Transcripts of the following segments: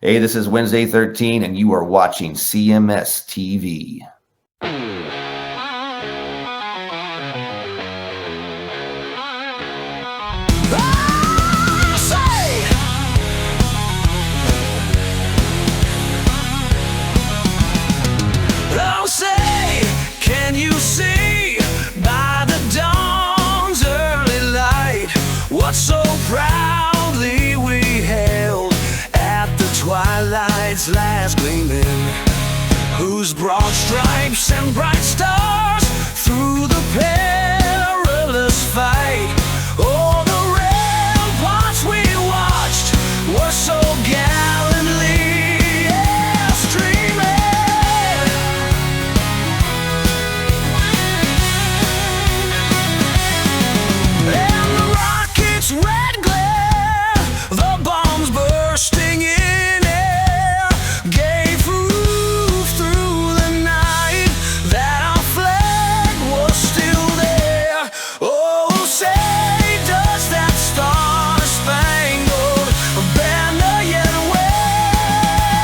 Hey, this is Wednesday 13, and you are watching CMS TV. Can you see by the dawn's early light what so proudly we held at the twilight's last gleaming, whose broad stripes and bright stars through the perilous fight, oh, the ramparts we watched were so gallantly streaming. Red glare, the bombs bursting in air, gave proof through the night that our flag was still there. Oh, say does that star-spangled banner yet wave?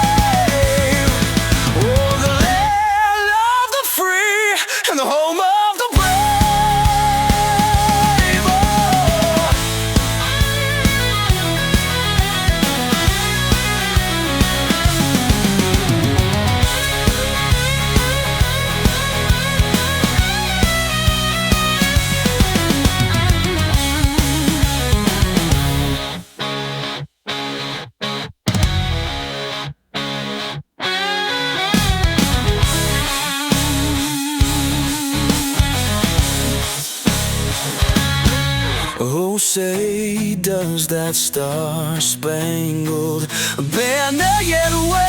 Oh, the land of the free and the home of the brave. Oh, say does that star-spangled banner yet wave?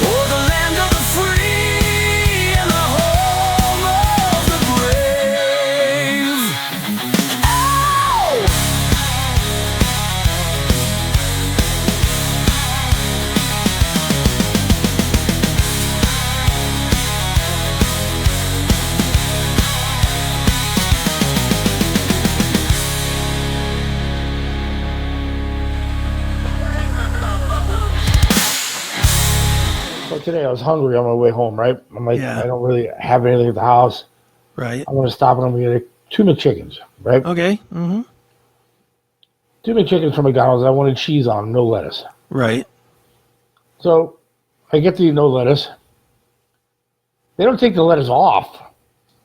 Oh, the land of the free and the home of the brave. Ow! So today I was hungry on my way home, right? I'm like, Yeah. I don't really have anything at the house. Right. I'm going to stop and I'm going to get 2 McChickens, right? Okay. Mm-hmm. 2 McChickens from McDonald's. I wanted cheese on them, no lettuce. Right. So I get the no lettuce. They don't take the lettuce off,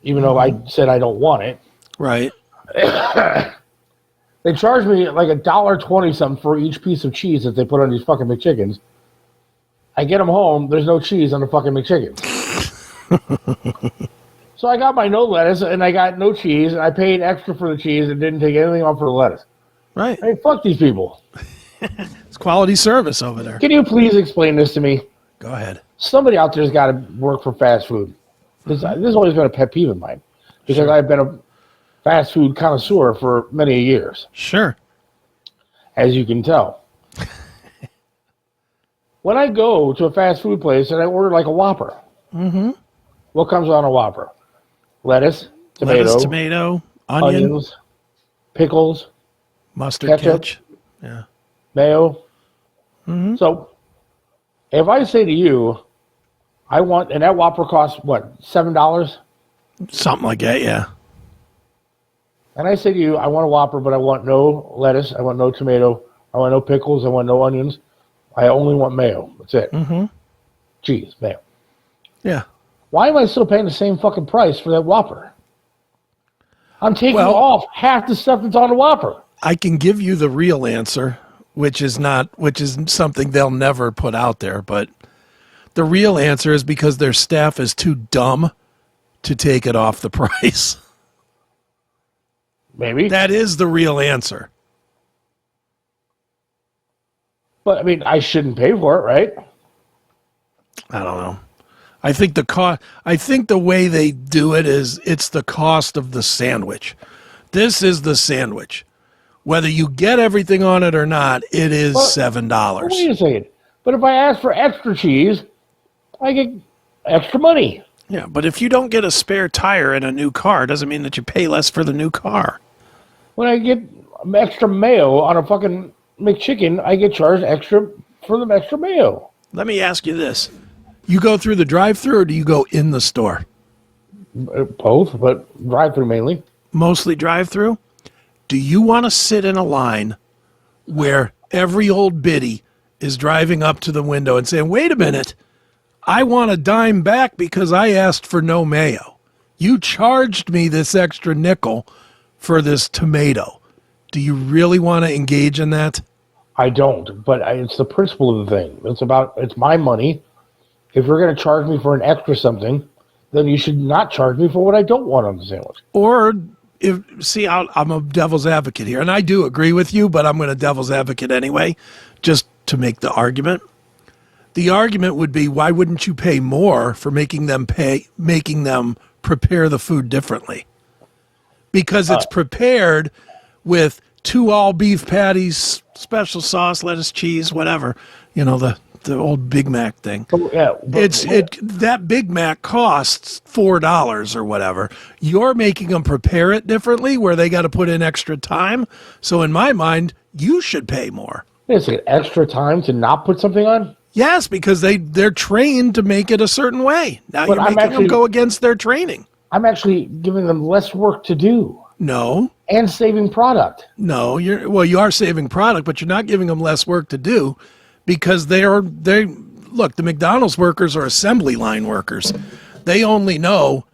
even though I said I don't want it. Right. They charge me like $1.20 something for each piece of cheese that they put on these fucking McChickens. I get them home, there's no cheese on the fucking McChickens. So I got my no lettuce and I got no cheese and I paid extra for the cheese and didn't take anything off for the lettuce. Right. I mean, fuck these people. It's quality service over there. Can you please explain this to me? Go ahead. Somebody out there's got to work for fast food. This has always been a pet peeve of mine because I've been a fast food connoisseur for many years, Sure. as you can tell. When I go to a fast food place and I order like a Whopper, what comes on a Whopper? Lettuce, Tomato, onion, onions, pickles, mustard, ketchup. ketchup. Yeah. mayo. So if I say to you, I want, and that Whopper costs what, $7? Something like that, yeah. And I say to you, I want a Whopper, but I want no lettuce, I want no tomato, I want no pickles, I want no onions. I only want mayo. That's it. Cheese, mayo. Yeah. Why am I still paying the same fucking price for that Whopper? I'm taking Well- off half the stuff that's on the Whopper. I can give you the real answer, which is something they'll never put out there, but the real answer is because their staff is too dumb to take it off the price. Maybe. That is the real answer. But, I mean, I shouldn't pay for it, right? I don't know. I think the way they do it is it's the cost of the sandwich. This is the sandwich. Whether you get everything on it or not, it is $7. Wait a second. But if I ask for extra cheese, I get extra money. Yeah, but if you don't get a spare tire in a new car, it doesn't mean that you pay less for the new car. When I get extra mayo on a fucking McChicken, I get charged extra for the extra mayo. Let me ask you this. You go through the drive-thru or do you go in the store? Both, but drive-through mainly. Mostly drive-through? Do you want to sit in a line where every old biddy is driving up to the window and saying, wait a minute, I want a dime back because I asked for no mayo. You charged me this extra nickel for this tomato. Do you really want to engage in that? I don't, but it's the principle of the thing. It's my money. If you're going to charge me for an extra something, then you should not charge me for what I don't want on the sandwich. Or, I'm a devil's advocate here, and I do agree with you, but I'm going to devil's advocate anyway, just to make the argument. The argument would be, why wouldn't you pay more for making them prepare the food differently? Because it's prepared with 2 all beef patties, special sauce, lettuce, cheese, whatever. You know, the old Big Mac thing. Yeah, that Big Mac costs $4 or whatever. You're making them prepare it differently where they got to put in extra time. So in my mind, you should pay more. It's an extra time to not put something on? Yes, because they're trained to make it a certain way. Now you're making them go against their training. I'm actually giving them less work to do. No. And saving product. No, you are saving product, but you're not giving them less work to do because look, the McDonald's workers are assembly line workers. They only know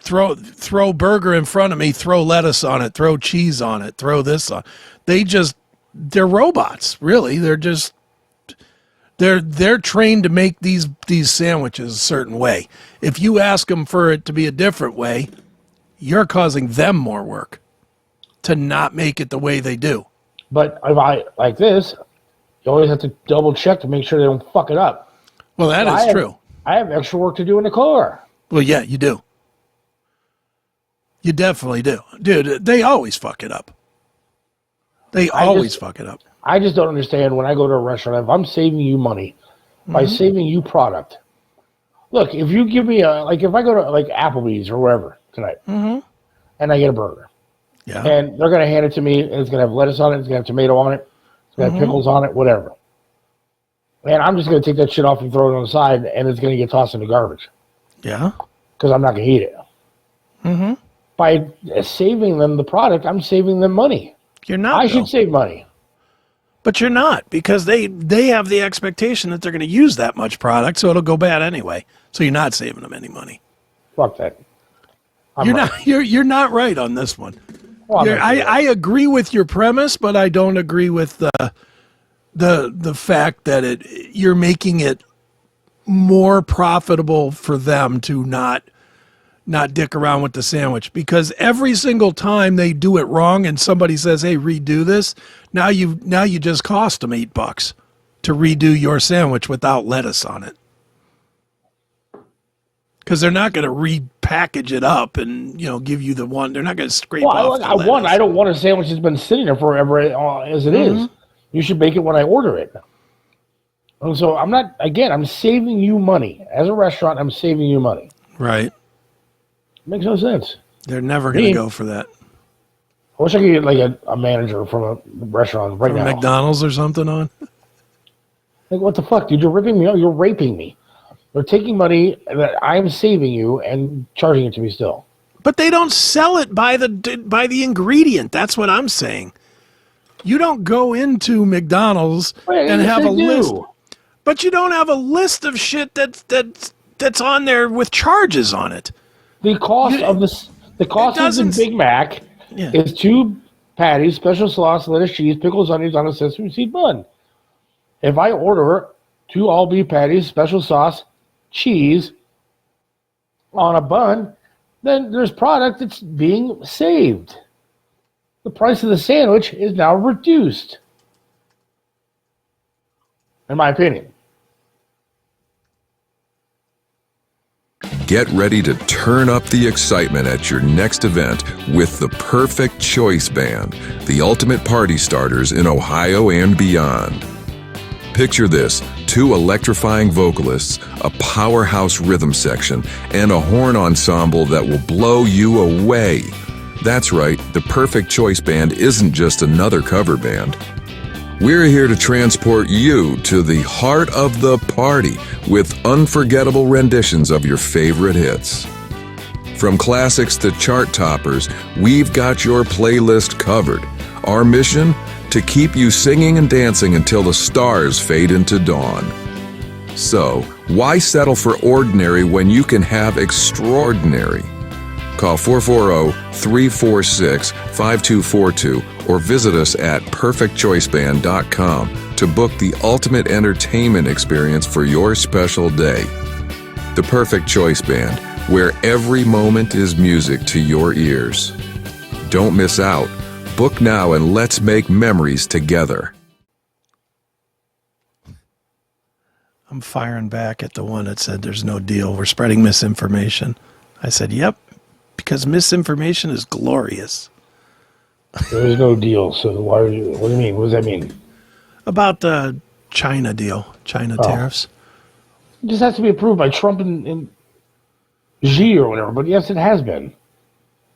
throw burger in front of me, throw lettuce on it, throw cheese on it, throw this on. They're robots, really. They're trained to make these sandwiches a certain way. If you ask them for it to be a different way, you're causing them more work to not make it the way they do. But if I like this, you always have to double check to make sure they don't fuck it up. Well, that is true. I have extra work to do in the car. Well, yeah, you do. You definitely do. Dude, they always fuck it up. They always fuck it up. I just don't understand when I go to a restaurant, if I'm saving you money by saving you product. Look, if you give me if I go to like Applebee's or wherever tonight and I get a burger and they're going to hand it to me and it's going to have lettuce on it, it's going to have tomato on it, it's going to have pickles on it, whatever. And I'm just going to take that shit off and throw it on the side and it's going to get tossed in the garbage. Yeah. Because I'm not going to eat it. By saving them the product, I'm saving them money. You're not. I should save money. But you're not, because they have the expectation that they're going to use that much product, so it'll go bad anyway. So you're not saving them any money. Fuck that. You're not right on this one. Well, I agree with your premise, but I don't agree with the fact that you're making it more profitable for them to not dick around with the sandwich, because every single time they do it wrong and somebody says, hey, redo this, now you just cost them $8 to redo your sandwich without lettuce on it, because they're not going to repackage it up and give you the one. They're not going to scrape off the lettuce. I don't want a sandwich that's been sitting there forever as it is. You should make it when I order it. And so I'm saving you money. As a restaurant, I'm saving you money. Right. Makes no sense. They're never going to go for that. I wish I could get like a manager from a restaurant right now. McDonald's or something on. Like, what the fuck, dude? You're ripping me off. You're raping me. They're taking money that I'm saving you and charging it to me still. But they don't sell it by the ingredient. That's what I'm saying. You don't go into McDonald's and have a list. But you don't have a list of shit that's on there with charges on it. The cost of the Big Mac is 2 patties, special sauce, lettuce, cheese, pickles, onions on a sesame seed bun. If I order 2 all beef patties, special sauce, cheese on a bun, then there's product that's being saved. The price of the sandwich is now reduced, in my opinion. Get ready to turn up the excitement at your next event with the Perfect Choice Band, the ultimate party starters in Ohio and beyond. Picture this: 2 electrifying vocalists, a powerhouse rhythm section, and a horn ensemble that will blow you away. That's right, the Perfect Choice Band isn't just another cover band. We're here to transport you to the heart of the party with unforgettable renditions of your favorite hits. From classics to chart toppers, we've got your playlist covered. Our mission? To keep you singing and dancing until the stars fade into dawn. So, why settle for ordinary when you can have extraordinary? Call 440-346-5242 or visit us at perfectchoiceband.com to book the ultimate entertainment experience for your special day. The Perfect Choice Band, where every moment is music to your ears. Don't miss out. Book now and let's make memories together. I'm firing back at the one that said there's no deal. We're spreading misinformation. I said, yep, because misinformation is glorious. There is no deal. So what do you mean? What does that mean? About the China deal, China tariffs. It just has to be approved by Trump and Xi or whatever. But yes, it has been.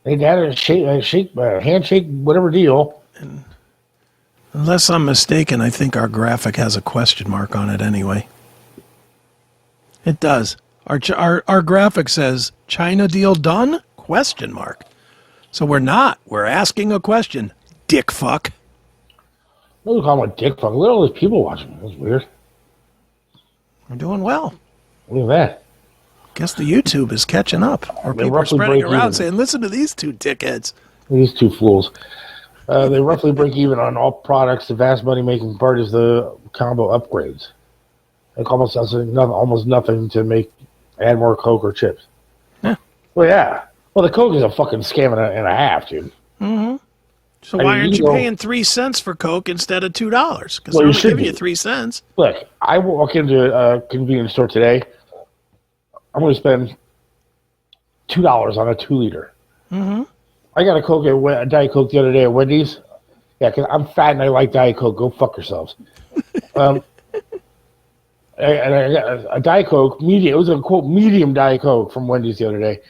They had a handshake, whatever deal. Unless I'm mistaken, I think our graphic has a question mark on it anyway. It does. Our graphic says, China deal done? Question mark. So we're not. We're asking a question. Dick fuck. Don't call him a dick fuck. Look at all those people watching. That's weird. We're doing well. Look at that. Guess the YouTube is catching up. Or people are spreading around saying, listen to these two dickheads. These two fools. They roughly break even on all products. The vast money-making part is the combo upgrades. Like almost nothing to add more Coke or chips. Yeah. Well, yeah. Well, the Coke is a fucking scam and a half, dude. Mm-hmm. So why aren't you paying 3 cents for Coke instead of $2? Because they're only giving you 3 cents. Look, I walk into a convenience store today. I'm going to spend $2 on a 2-liter. Mm-hmm. I got a Diet Coke the other day at Wendy's. Yeah, because I'm fat and I like Diet Coke. Go fuck yourselves. And I got a Diet Coke, medium. It was a, quote, medium Diet Coke from Wendy's the other day.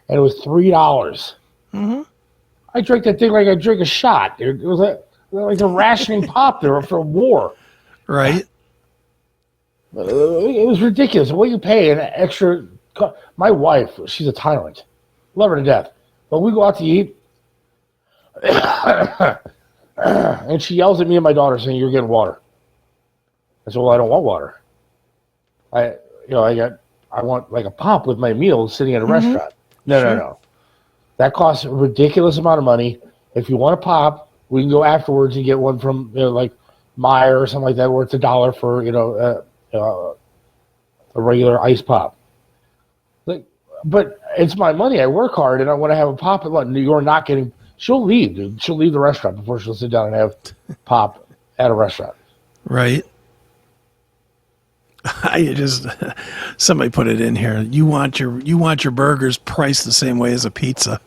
And it was $3. Mm-hmm. I drank that thing like I drink a shot. It was like a rationing pop there for war. Right. It was ridiculous. What you pay an extra... My wife, she's a tyrant. Love her to death. But we go out to eat, and she yells at me and my daughter saying, "You're getting water." I said, "Well, I don't want water. I want like a pop with my meal sitting at a restaurant." No. That costs a ridiculous amount of money. If you want a pop, we can go afterwards and get one from like Meyer or something like that, where it's $1 for a regular ice pop. But it's my money. I work hard, and I want to have a pop at lunch. You're not getting... She'll leave, dude. She'll leave the restaurant before she'll sit down and have pop at a restaurant. Right. Somebody put it in here. You want your burgers priced the same way as a pizza.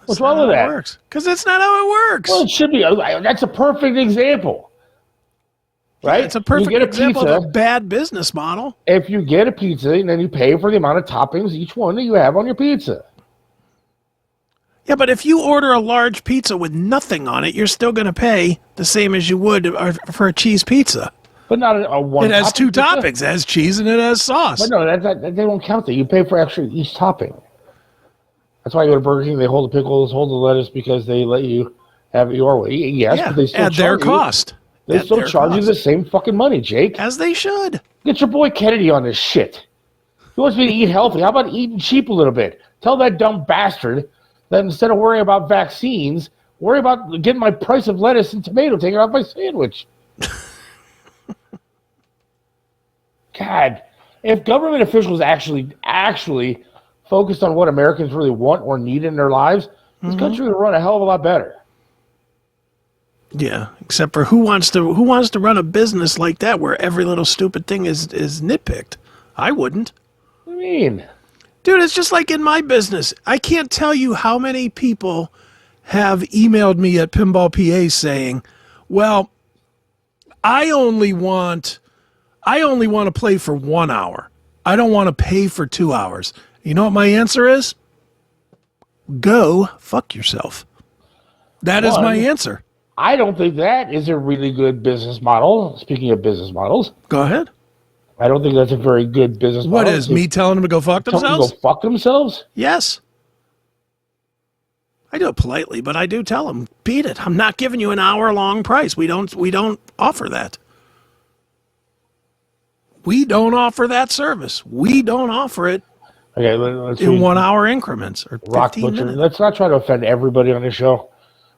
What's wrong with that? Because that's not how it works. Well, it should be. That's a perfect example. Right? It's a perfect example of a bad business model. If you get a pizza, and then you pay for the amount of toppings each one that you have on your pizza. Yeah, but if you order a large pizza with nothing on it, you're still going to pay the same as you would for a cheese pizza. But not a one. It has 2 toppings. It has cheese and it has sauce. But no, they don't count that. You pay for extra each topping. That's why you go to Burger King. They hold the pickles, hold the lettuce because they let you have it your way. Yes, yeah, but they still at their cost. They still charge you the same fucking money, Jake. As they should. Get your boy Kennedy on this shit. He wants me to eat healthy. How about eating cheap a little bit? Tell that dumb bastard that instead of worrying about vaccines, worry about getting my price of lettuce and tomato taken off my sandwich. God, if government officials actually focused on what Americans really want or need in their lives, this country would run a hell of a lot better. Yeah, except for who wants to run a business like that where every little stupid thing is nitpicked? I wouldn't. What do you mean? Dude, it's just like in my business. I can't tell you how many people have emailed me at Pinball PA saying, "Well, I only want to play for 1 hour. I don't want to pay for 2 hours." You know what my answer is? go fuck yourself. That is my answer. I don't think that is a really good business model. Speaking of business models, Go ahead. I don't think that's a very good business model. What is me telling them to go fuck Tell them themselves? to go fuck themselves? Yes. I do it politely, but I do tell them, beat it. I'm not giving you an hour-long price. We don't offer that. We don't offer that service. We don't offer it Okay, let's in read 1 hour increments or Rock 15 Butcher. minutes. Let's not try to offend everybody on this show.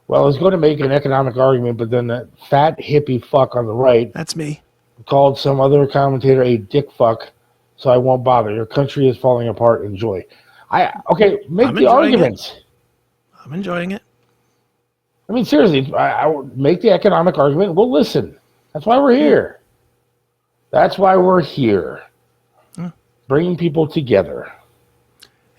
Well, I was going to make an economic argument, but then that fat hippie fuck on the right That's me. called some other commentator a dick fuck, so I won't bother. Your country is falling apart. Enjoy. Make I'm the enjoying arguments. I'm enjoying it. I mean, seriously, I would make the economic argument. We'll listen. That's why we're here. That's why we're here. Bringing people together.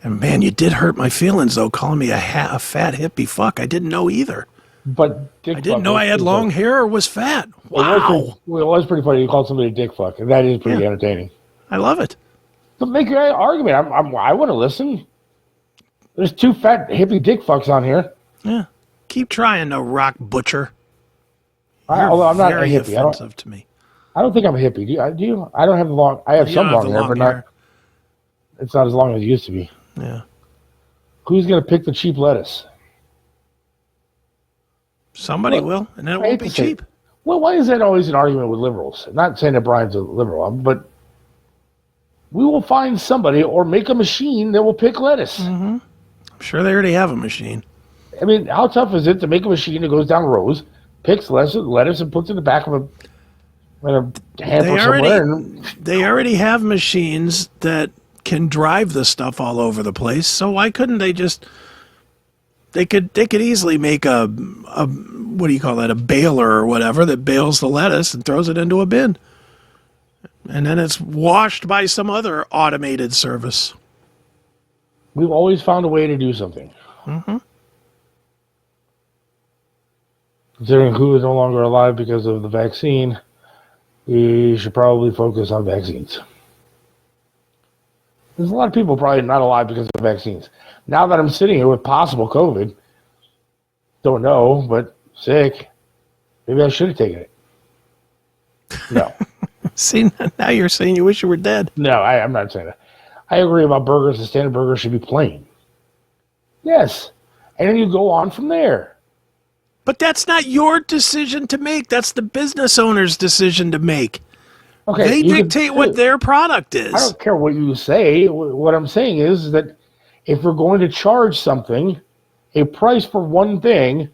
And man, you did hurt my feelings, though, calling me a fat hippie fuck. I didn't know either. But dick I didn't fuck know was I had pretty long funny. hair or was fat. It Wow. was pretty funny. You called somebody a dick fuck, and that is pretty entertaining. I love it. So make your argument. I want to listen. There's two fat hippie dick fucks on here. Yeah. Keep trying, no Rock Butcher. Although I'm not a Very hippie. offensive to me. I don't think I'm a hippie. Do you? I don't have the long. I have You some don't have long the hair, long but hair. not. It's not as long as it used to be. Yeah. Who's gonna pick the cheap lettuce? Somebody will, and then it I hate won't be to say- cheap. Well, why is that always an argument with liberals? Not saying that Brian's a liberal, but we will find somebody or make a machine that will pick lettuce. I'm sure they already have a machine. I mean, how tough is it to make a machine that goes down rows, picks lettuce, and puts it in the back of a hamper somewhere? And They already have machines that can drive the stuff all over the place. So why couldn't they just? They could easily make a what do you call that? A baler or whatever that bales the lettuce and throws it into a bin, and then it's washed by some other automated service. we've always found a way to do something. Considering who is no longer alive because of the vaccine, we should probably focus on vaccines. There's a lot of people probably not alive because of vaccines. Now that I'm sitting here with possible COVID, don't know, but sick, maybe I should have taken it. No. See, now you're saying you wish you were dead. No, I'm not saying that. I agree about burgers. The standard burger should be plain. Yes. And then you go on from there. But that's not your decision to make. That's the business owner's decision to make. Okay. They you can- dictate what their product is. I don't care what you say. What I'm saying is that if we're going to charge something, a price for one thing,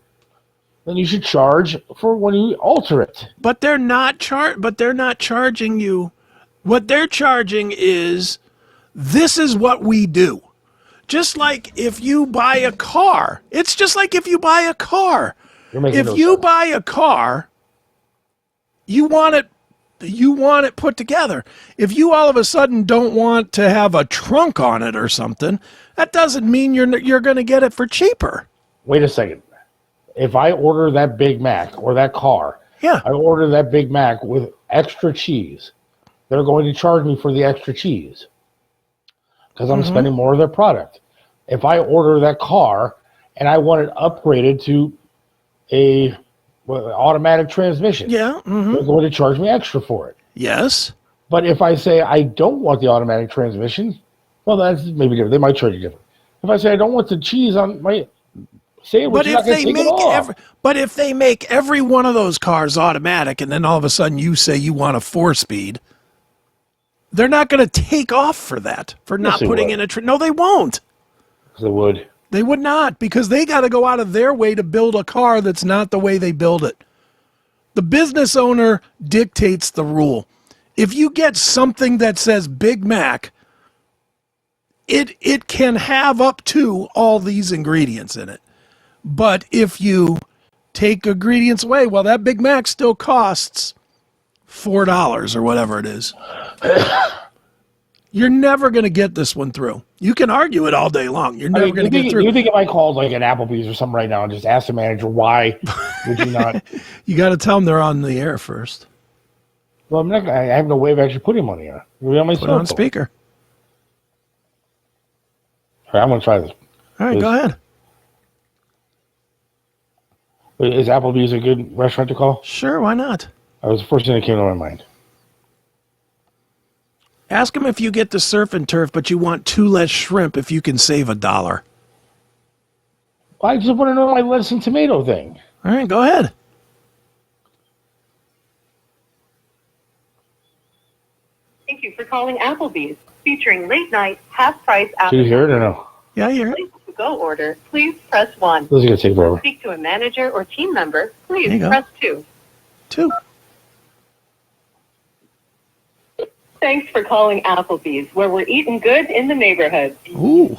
then you should charge for when you alter it. But they're not charging you. What they're charging is, this is what we do. Just like if you buy a car. It's just like if you buy a car. You're making If no you sense. buy a car, you want it put together. If you all of a sudden don't want to have a trunk on it or something, that doesn't mean you're going to get it for cheaper. Wait a second. If I order that Big Mac or that car, Yeah. I order that Big Mac with extra cheese, they're going to charge me for the extra cheese because I'm spending more of their product. If I order that car and I want it upgraded to a automatic transmission, Yeah. they're going to charge me extra for it. Yes. But if I say I don't want the automatic transmission, well, that's maybe different. They might charge you different. If I say I don't want the cheese on my sandwich, But you're if not gonna they take make it off. if they make every one of those cars automatic, and then all of a sudden you say you want a 4-speed, they're not going to take off for that, for not they putting would. in no, they won't. They would. They would not, because they got to go out of their way to build a car that's not the way they build it. The business owner dictates the rule. If you get something that says Big Mac, it can have up to all these ingredients in it. But if you take ingredients away, well, that Big Mac still costs $4 or whatever it is. You're never going to get this one through. You can argue it all day long. You're never going to get through. You think if I called like an Applebee's or something right now and just asked the manager why would you not? You got to tell them they're on the air first. Well, I'm not. I have no way of actually putting money on. It'll be on my Put it cell on phone. speaker. All right, I'm gonna try this. All right, go ahead. Is Applebee's a good restaurant to call? Sure, why not? That was the first thing that came to my mind. Ask them if you get the surf and turf, but you want 2 less shrimp if you can save $1. I just want to know my lettuce and tomato thing. All right, go ahead. Thank you for calling Applebee's, featuring late night, half price Did you appetizers. hear it or no? Yeah, I hear it. Place to go order, please press 1. This is going to take forever. Speak to a manager or team member, please There you go. press 2. 2. Thanks for calling Applebee's, where we're eating good in the neighborhood. Ooh.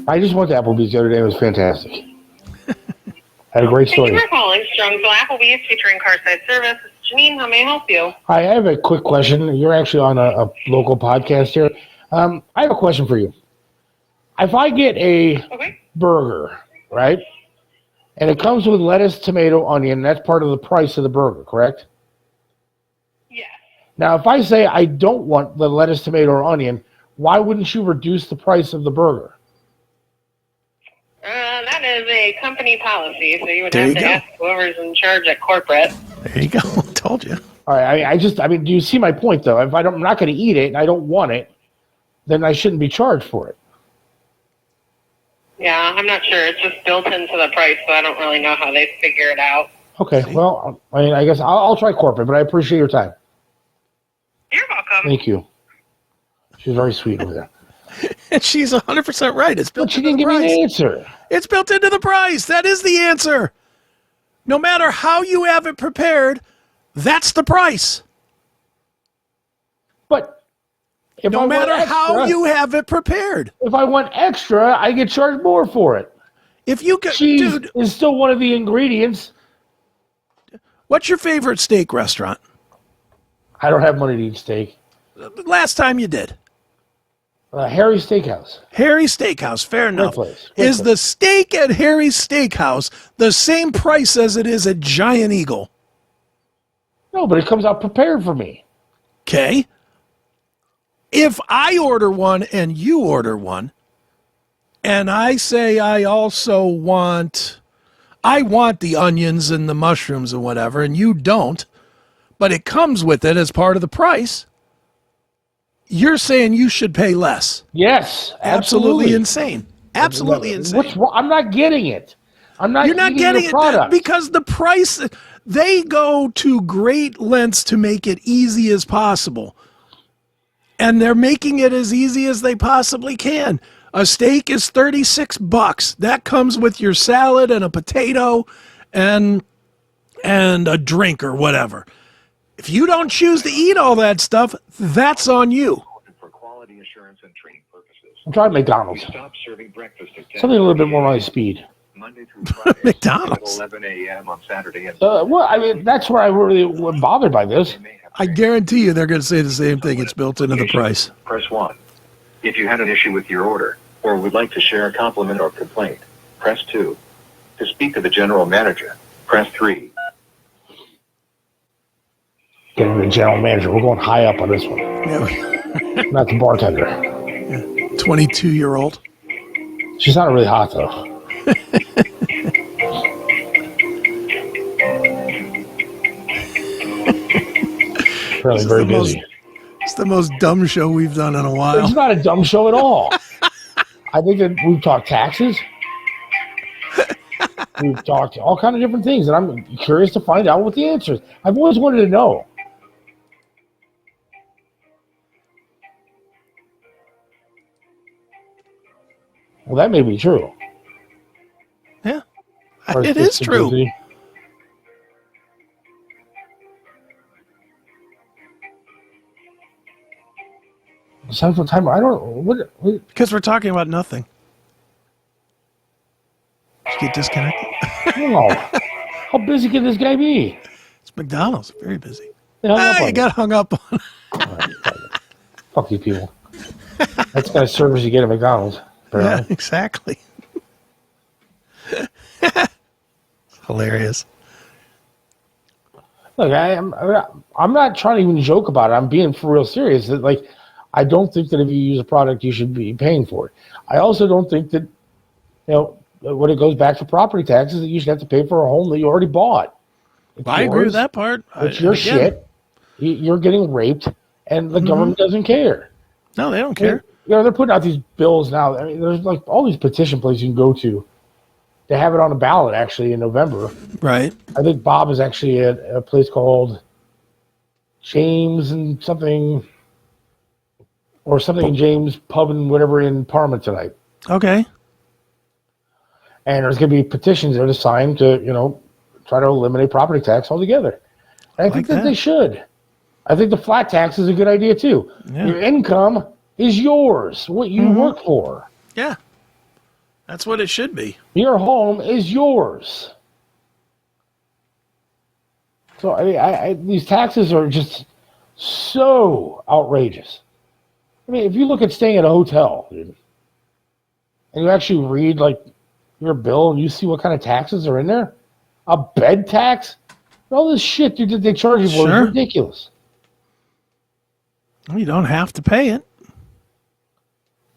I just went to Applebee's the other day. It was fantastic. Had a great story. Thank you for calling Strongsville Applebee's, featuring Carside Service. This is Janine. How may I help you? Hi, I have a quick question. You're actually on a local podcast here. I have a question for you. If I get a burger, right, and it comes with lettuce, tomato, onion, that's part of the price of the burger, correct? Yes. Now, if I say I don't want the lettuce, tomato, or onion, why wouldn't you reduce the price of the burger? That is a company policy, so you would There have you to go. ask whoever's in charge at corporate. There you go. Told you. All right, I mean, do you see my point, though? If I'm not going to eat it and I don't want it, then I shouldn't be charged for it. Yeah, I'm not sure. It's just built into the price, so I don't really know how they figure it out. Okay, well, I mean, I guess I'll try corporate, but I appreciate your time. You're welcome. Thank you. She's very sweet over there. And she's 100% right. It's built But she into didn't the give me price. an answer. It's built into the price. That is the answer. No matter how you have it prepared, that's the price. But if No I matter want how extra, you have it prepared. if I want extra, I get charged more for it. If you could, Cheese dude, is still one of the ingredients. what's your favorite steak restaurant? I don't have money to eat steak. Last time you did. Harry's Steakhouse. Harry's Steakhouse, fair enough. place. Is Great the steak at Harry's Steakhouse the same price as it is at Giant Eagle? No, but it comes out prepared for me. Okay. If I order one and you order one, and I say I want the onions and the mushrooms and whatever, and you don't, but it comes with it as part of the price, you're saying you should pay less. Yes, Absolutely absolutely. insane. Absolutely insane. What's wrong? I'm not getting it. I'm not. You're not eating getting your it product. because the price, they go to great lengths to make it easy as possible. And they're making it as easy as they possibly can. A steak is $36. That comes with your salad and a potato and a drink or whatever. If you don't choose to eat all that stuff, that's on you. For quality assurance and training purposes, I'm trying McDonald's. we stop serving breakfast at 10 Something a little bit more my speed. Monday through Friday, McDonald's. at 11 a.m. on Saturday. And Well, I mean, that's where I really was bothered by this. may have I guarantee you they're going to say the same thing. It's built into the price. Press 1. If you had an issue with your order or would like to share a compliment or complaint, press 2. To speak to the general manager, press 3. Getting the general manager. We're going high up on this one, Yeah, not the bartender. 22-year-old. She's not really hot though. Apparently very busy. It's the most dumb show we've done in a It's while. not a dumb show at all. I think that we've talked taxes. We've talked all kind of different things, and I'm curious to find out what the answer is. I've always wanted to know. Well, that may be true. Yeah, Or it it's is true. publicity. Central timer. I don't. What? Because we're talking about nothing. Did you get disconnected? No. How busy can this guy be? It's McDonald's. Very busy. They hung up on You me. got hung up on. All right, fuck you people. That's the kind of service you get at McDonald's. Yeah, apparently. exactly. Hilarious. Look, I'm not trying to even joke about it. I'm being for real serious. That, like, I don't think that if you use a product, you should be paying for it. I also don't think that, when it goes back to property taxes, that you should have to pay for a home that you already bought. I agree with that part. It's your shit. You're getting raped, and the government doesn't care. No, they don't care. They're putting out these bills now. I mean, there's like all these petition places you can go to. They have it on the ballot actually in November. Right. I think Bob is actually at a place called James and something, or something James Pub and whatever in Parma tonight. Okay. And there's going to be petitions there to sign to, try to eliminate property tax altogether. And I think that they should. I think the flat tax is a good idea too. Yeah. Your income is yours, what you work for. Yeah. That's what it should be. Your home is yours. So these taxes are just so outrageous. I mean, if you look at staying at a hotel, dude, and you actually read like your bill and you see what kind of taxes are in there, a bed tax, all this shit dude, that they charge you for is ridiculous. You don't have to pay it.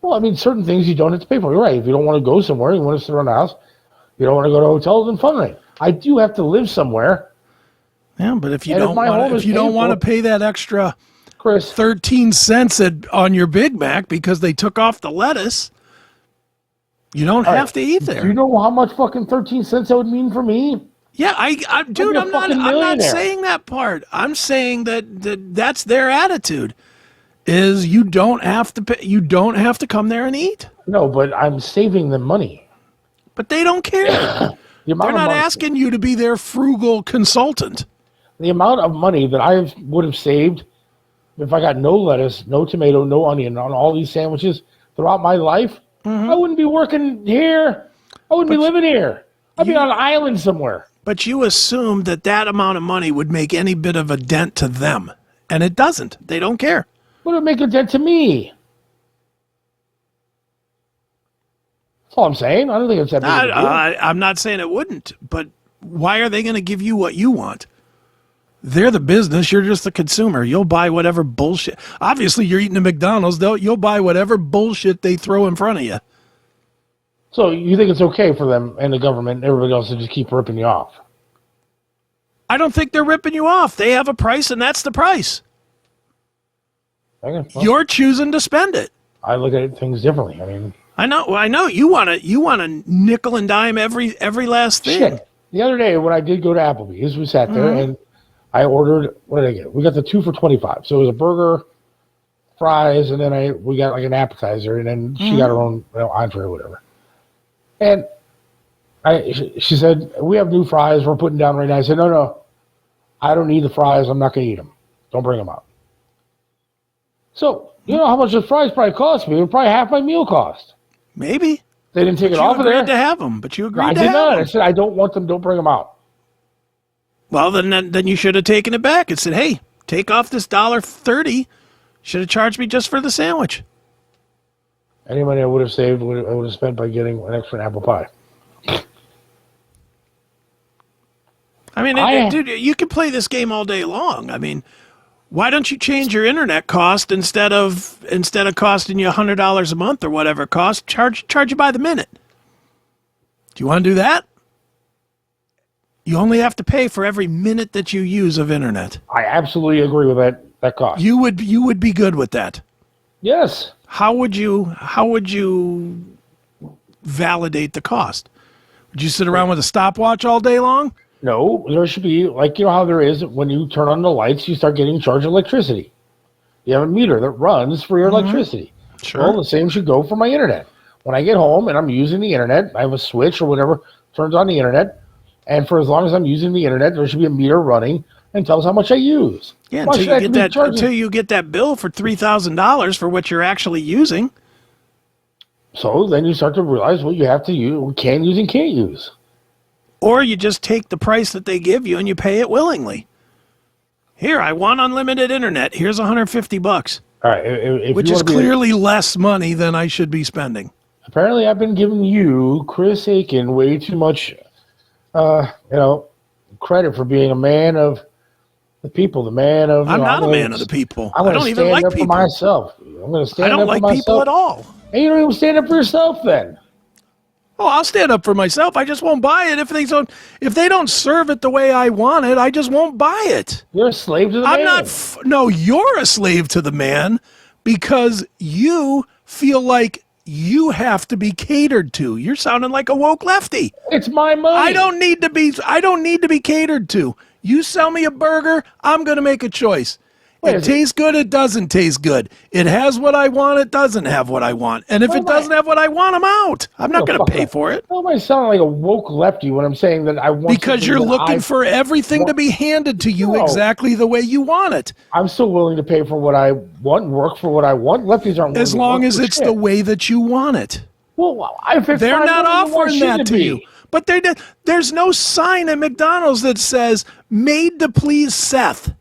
Well, I mean, certain things you don't have to pay for. You're right. If you don't want to go somewhere, you want to sit around the house, you don't want to go to hotels, then fine. I do have to live somewhere. Yeah, but if you don't want to pay that extra Chris, 13 cents on your Big Mac because they took off the lettuce, you don't have to eat there. Do you know how much fucking 13 cents that would mean for me? Yeah, dude, I'm not saying that part. I'm saying that's their attitude. Is you don't have to pay, you don't have to come there and eat. No, but I'm saving them money. But they don't care. They're not asking you to be their frugal consultant. The amount of money that I would have saved if I got no lettuce, no tomato, no onion on all these sandwiches throughout my life, I wouldn't be working here. I wouldn't be living here. I'd be on an island somewhere. But you assumed that amount of money would make any bit of a dent to them. And it doesn't. They don't care. Would it make a dent to me? That's all I'm saying. I don't think it's that big of a deal. I'm not saying it wouldn't, but why are they going to give you what you want? They're the business. You're just the consumer. You'll buy whatever bullshit. Obviously, you're eating at McDonald's. You'll buy whatever bullshit they throw in front of you. So you think it's okay for them and the government and everybody else to just keep ripping you off? I don't think they're ripping you off. They have a price, and that's the price. Okay, well, you're choosing to spend it. I look at things differently. I mean, I know. You want to nickel and dime every last thing. Shit. The other day when I did go to Applebee's, we sat there and I ordered. What did I get? We got the 2 for $25. So it was a burger, fries, and then we got like an appetizer, and then she got her own entree or whatever. And she said, "We have new fries. We're putting down right now." I said, "No, I don't need the fries. I'm not going to eat them. Don't bring them out." So, you know how much the fries probably cost me? It was probably half my meal cost. Maybe. They didn't take it off of there. You agreed to have them, but you agreed to have them. I did not. I said, I don't want them. Don't bring them out. Well, then you should have taken it back and said, hey, take off this $1.30. Should have charged me just for the sandwich. Any money I would have saved, I would have spent by getting an extra apple pie. I mean, dude, you can play this game all day long. I mean, why don't you change your internet cost instead of costing you $100 a month or whatever it costs? Charge you by the minute. Do you want to do that? You only have to pay for every minute that you use of internet. I absolutely agree with that cost. You would be good with that. Yes. How would you validate the cost? Would you sit around with a stopwatch all day long? No, there should be, like, you know how there is when you turn on the lights, you start getting charged electricity. You have a meter that runs for your electricity. Sure. Well, the same should go for my internet. When I get home and I'm using the internet, I have a switch or whatever, turns on the internet, and for as long as I'm using the internet, there should be a meter running and tells how much I use. Yeah, until you get that bill for $3,000 for what you're actually using. So then you start to realize what you have to use, can use and can't use. Or you just take the price that they give you and you pay it willingly. Here, I want unlimited internet. Here's $150. All right, which is clearly less money than I should be spending. Apparently, I've been giving you, Chris Aiken, way too much, credit for being a man of the people. The man of. I'm not a man of the people. I don't even like people. For myself. I'm going to stand up for myself. I don't like people at all. And you don't even stand up for yourself, then. Oh, I'll stand up for myself. I just won't buy it if they don't serve it the way I want it. I just won't buy it. You're a slave to the man. I'm not. No, you're a slave to the man because you feel like you have to be catered to. You're sounding like a woke lefty. It's my money. I don't need to be catered to. You sell me a burger, I'm going to make a choice. It tastes good, it doesn't taste good. It has what I want, it doesn't have what I want. And if it doesn't have what I want, I'm out. I'm not going to pay for it. How am I sounding like a woke lefty when I'm saying that I want because you're looking for everything to be handed to you exactly the way you want it. I'm still willing to pay for what I want, work for what I want. Lefties aren't. As long as it's the way that you want it. Well, if it's they're not offering that to be. you. But there's no sign at McDonald's that says "Made to please Seth."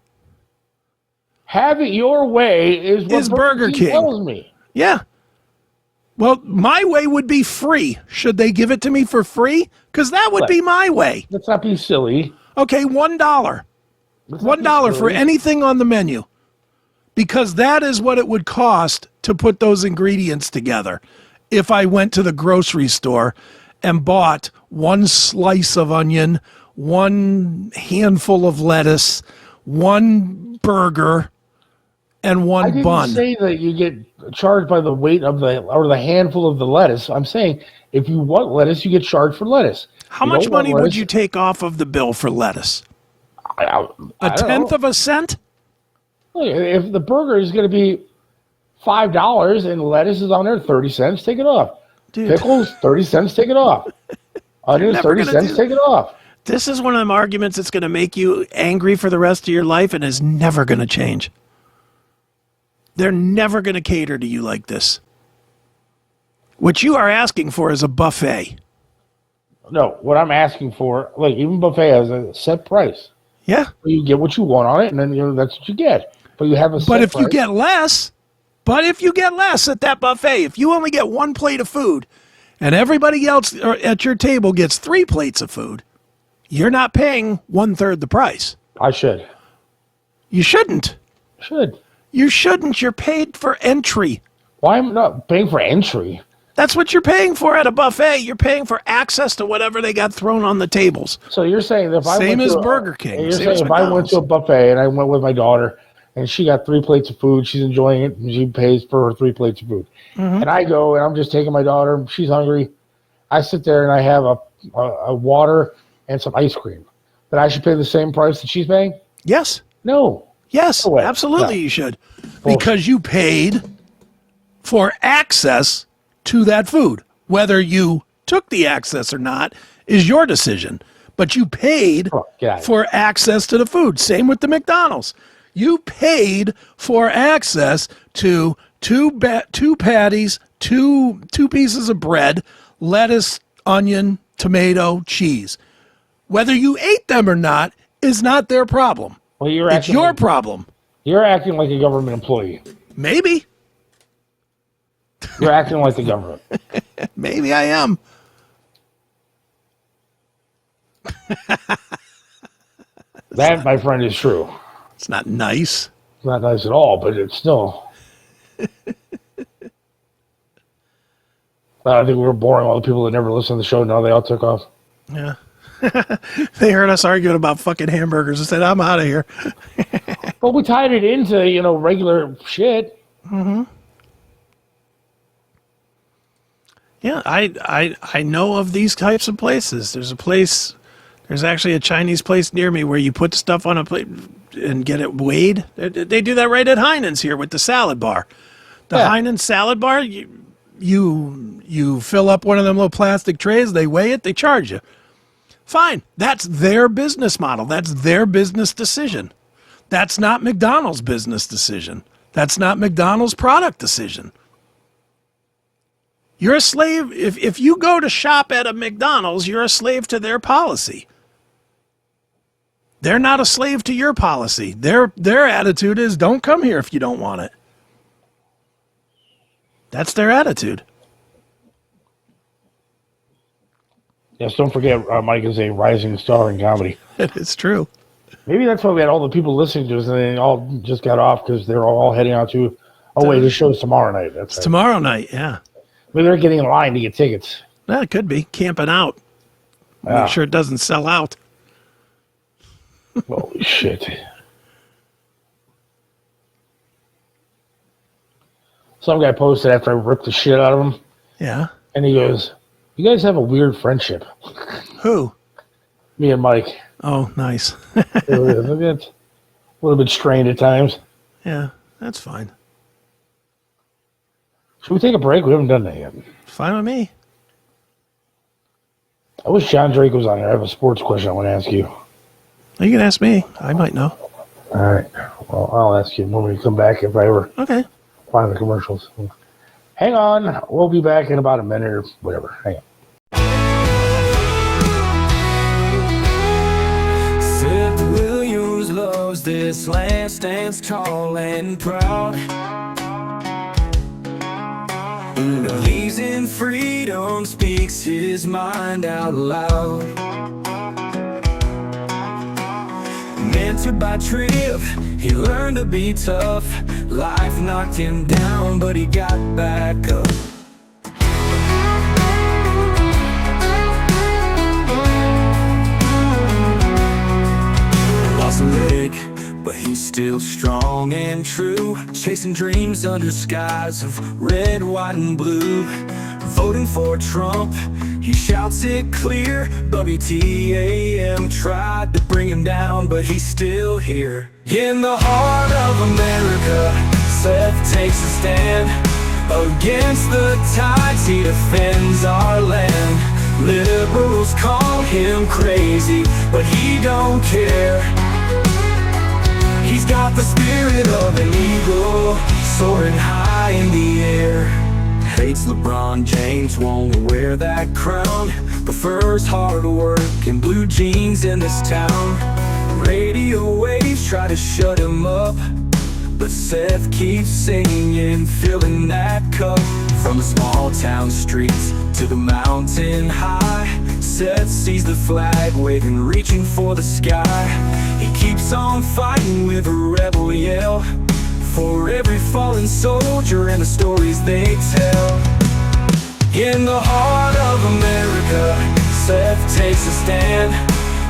Have it your way is what Burger King tells me. Yeah. Well, my way would be free. Should they give it to me for free? Because that would be my way. Let's not be silly. Okay, $1. $1 for anything on the menu. Because that is what it would cost to put those ingredients together. If I went to the grocery store and bought one slice of onion, one handful of lettuce, one burger, and one bun. I didn't say that you get charged by the weight of the handful of the lettuce. I'm saying if you want lettuce, you get charged for lettuce. How much money would you take off of the bill for lettuce? A tenth of a cent? Look, if the burger is going to be $5 and lettuce is on there 30 cents, take it off. Dude. Pickles 30 cents, take it off. Onions 30 cents, take it off. This is one of them arguments that's going to make you angry for the rest of your life and is never going to change. They're never going to cater to you like this. What you are asking for is a buffet. No, what I'm asking for, like even buffet has a set price. Yeah. You get what you want on it, and then that's what you get. But you have a set But if price. you get less at that buffet, if you only get one plate of food and everybody else at your table gets 3 plates of food, you're not paying 1/3 the price. I should. You shouldn't. Should. You shouldn't. You're paid for entry. Why am I not paying for entry? That's what you're paying for at a buffet. You're paying for access to whatever they got thrown on the tables. So you're saying that if I went to Burger King. You're saying if I went to a buffet and I went with my daughter and she got 3 plates of food, she's enjoying it, and she pays for her 3 plates of food. Mm-hmm. And I go and I'm just taking my daughter, she's hungry. I sit there and I have a water and some ice cream. That I should pay the same price that she's paying? Yes. No. Yes, no absolutely you should. Because you paid for access to that food. Whether you took the access or not is your decision. But you paid for access to the food. Same with the McDonald's. You paid for access to two patties, two pieces of bread, lettuce, onion, tomato, cheese. Whether you ate them or not is not their problem. Well, it's your problem. You're acting like a government employee. Maybe. You're acting like the government. Maybe I am. That, my friend, is true. It's not nice. It's not nice at all, but it's still. I think we were boring all the people that never listened to the show. Now they all took off. Yeah. They heard us arguing about fucking hamburgers and said, I'm out of here. Well, we tied it into, regular shit. Mm-hmm. Yeah, I know of these types of places. There's actually a Chinese place near me where you put stuff on a plate and get it weighed. They do that right at Heinen's here with the salad bar. The Heinen's salad bar, you fill up one of them little plastic trays, they weigh it, they charge you. Fine. That's their business model. That's their business decision. That's not McDonald's business decision. That's not McDonald's product decision. You're a slave. If you go to shop at a McDonald's, you're a slave to their policy. They're not a slave to your policy. Their attitude is don't come here if you don't want it. That's their attitude. Yes, don't forget Mike is a rising star in comedy. It is true. Maybe that's why we had all the people listening to us and they all just got off because they're all heading out to, the show's tomorrow night. It's tomorrow night, yeah. Maybe they're getting in line to get tickets. Well, it could be camping out. Yeah. Make sure it doesn't sell out. Holy shit. Some guy posted after I ripped the shit out of him, Yeah. and he goes, "You guys have a weird friendship." Who? Me and Mike. Oh, nice. It's a little bit strained at times. Yeah, that's fine. Should we take a break? We haven't done that yet. Fine with me. I wish John Drake was on here. I have a sports question I want to ask you. You can ask me. I might know. All right. Well, I'll ask you when we come back if I ever Okay. find the commercials. Hang on. We'll be back in about a minute or whatever. Hang on. Seth Williams loves this land, stands tall and proud. Believes in freedom, speaks his mind out loud. Mentored by Triv, he learned to be tough. Life knocked him down, but he got back up. Lost a leg, but he's still strong and true. Chasing dreams under skies of red, white, and blue. Voting for Trump, he shouts it clear. WTAM tried to bring him down, but he's still here. In the heart of America, Seth takes a stand. Against the tides, he defends our land. Liberals call him crazy, but he don't care. He's got the spirit of an eagle, soaring high in the air. Hates LeBron James, won't wear that crown. Prefers hard work and blue jeans in this town. Radio waves try to shut him up, but Seth keeps singing, filling that cup. From the small town streets to the mountain high, Seth sees the flag waving, reaching for the sky. He keeps on fighting with a rebel yell, for every fallen soldier and the stories they tell. In the heart of America, Seth takes a stand.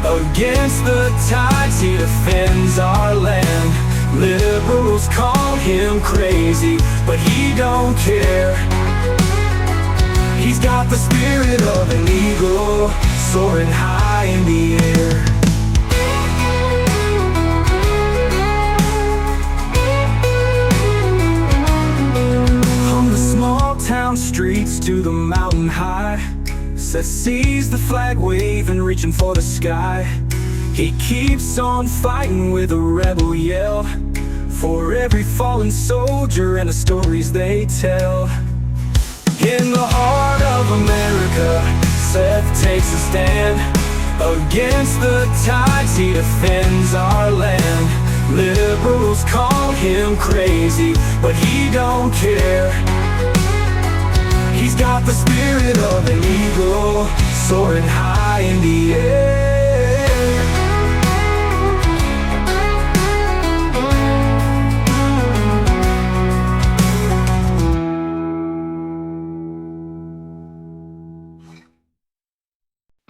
Against the tides, he defends our land. Liberals call him crazy, but he don't care. He's got the spirit of an eagle, soaring high in the air. From the small town streets to the mountain high, Seth sees the flag waving, reaching for the sky. He keeps on fighting with a rebel yell, for every fallen soldier and the stories they tell. In the heart of America, Seth takes a stand. Against the tides, he defends our land. Liberals call him crazy, but he don't care. He's got the spirit of an eagle, soaring high in the air.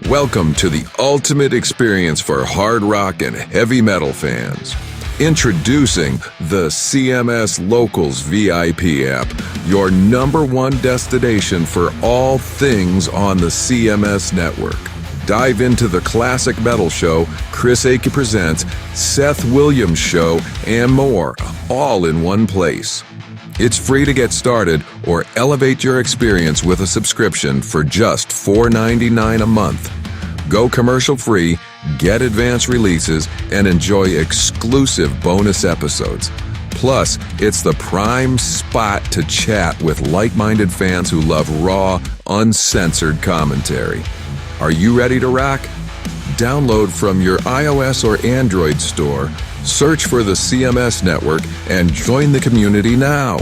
Welcome to the ultimate experience for hard rock and heavy metal fans. Introducing the CMS Locals VIP app, your #1 destination for all things on the CMS network. Dive into the classic metal show, Chris Akey Presents, Seth Williams Show, and more, all in one place. It's free to get started or elevate your experience with a subscription for just $4.99 a month. Go commercial-free, get advanced releases, and enjoy exclusive bonus episodes. Plus, it's the prime spot to chat with like-minded fans who love raw, uncensored commentary. Are you ready to rock? Download from your iOS or Android store, search for the CMS network, and join the community now.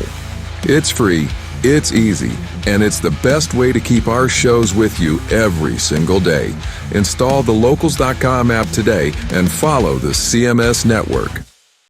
It's free, it's easy, and it's the best way to keep our shows with you every single day. Install the Locals.com app today and follow the CMS network.